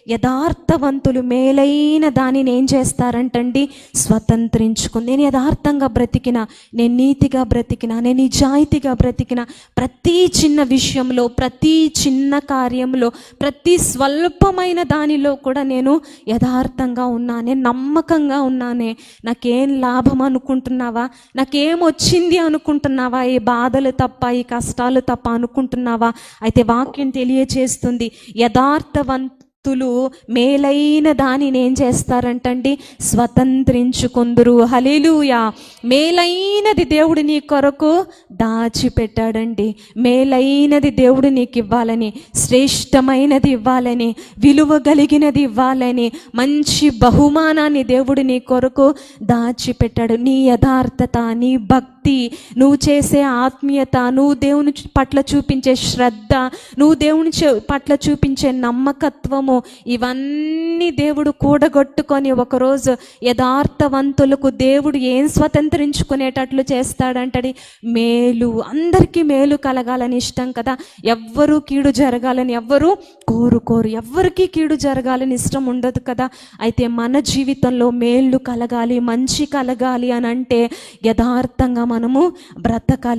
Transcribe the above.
యథార్థవంతులు మేలైన దానిని ఏం చేస్తారంటండి? స్వతంత్రించుకుని. నేను యథార్థంగా బ్రతికిన, నేను నీతిగా బ్రతికిన, నేను నిజాయితీగా బ్రతికిన, ప్రతి చిన్న విషయంలో, ప్రతి చిన్న కార్యంలో, ప్రతి స్వల్పమైన దానిలో కూడా నేను యథార్థంగా ఉన్నానే, నమ్మకంగా ఉన్నానే. నాకేం లాభం అనుకుంటున్నావా? నాకేం వచ్చింది అనుకుంటున్నావా? ఈ బాధలు తప్ప, ఈ కష్టాలు తప్ప అనుకుంటున్నావా? అయితే వాక్యం తెలియచేస్తుంది, యథార్థవంతులు మేలైన దానిని ఏం చేస్తారంటండి? స్వతంత్రించుకుందురు. హల్లెలూయా. మేలైనది దేవుడు నీ కొరకు దాచిపెట్టాడండి. మేలైనది దేవుడు నీకు ఇవ్వాలని, శ్రేష్టమైనది ఇవ్వాలని, విలువ కలిగినది ఇవ్వాలని, మంచి బహుమానాన్ని దేవుడు నీ కొరకు దాచిపెట్టాడు. నీ యథార్థత, నీ భక్తి, నువ్వు చేసే ఆత్మీయత, నువ్వు దేవుని పట్ల చూపించే శ్రద్ధ, నువ్వు దేవుని పట్ల చూపించే నమ్మకత్వము, ఇవన్నీ దేవుడు కూడగొట్టుకొని ఒకరోజు యథార్థవంతులకు దేవుడు ఏం స్వతంత్రించుకునేటట్లు చేస్తాడంటది? మేలు. అందరికీ మేలు కలగాలని ఇష్టం కదా. ఎవ్వరూ కీడు జరగాలని ఎవ్వరూ కోరుకోరు. ఎవ్వరికీ కీడు జరగాలని ఇష్టం ఉండదు కదా. అయితే మన జీవితంలో మేలు కలగాలి, మంచి కలగాలి అని అంటే యథార్థంగా మనము బ్రతకాలి.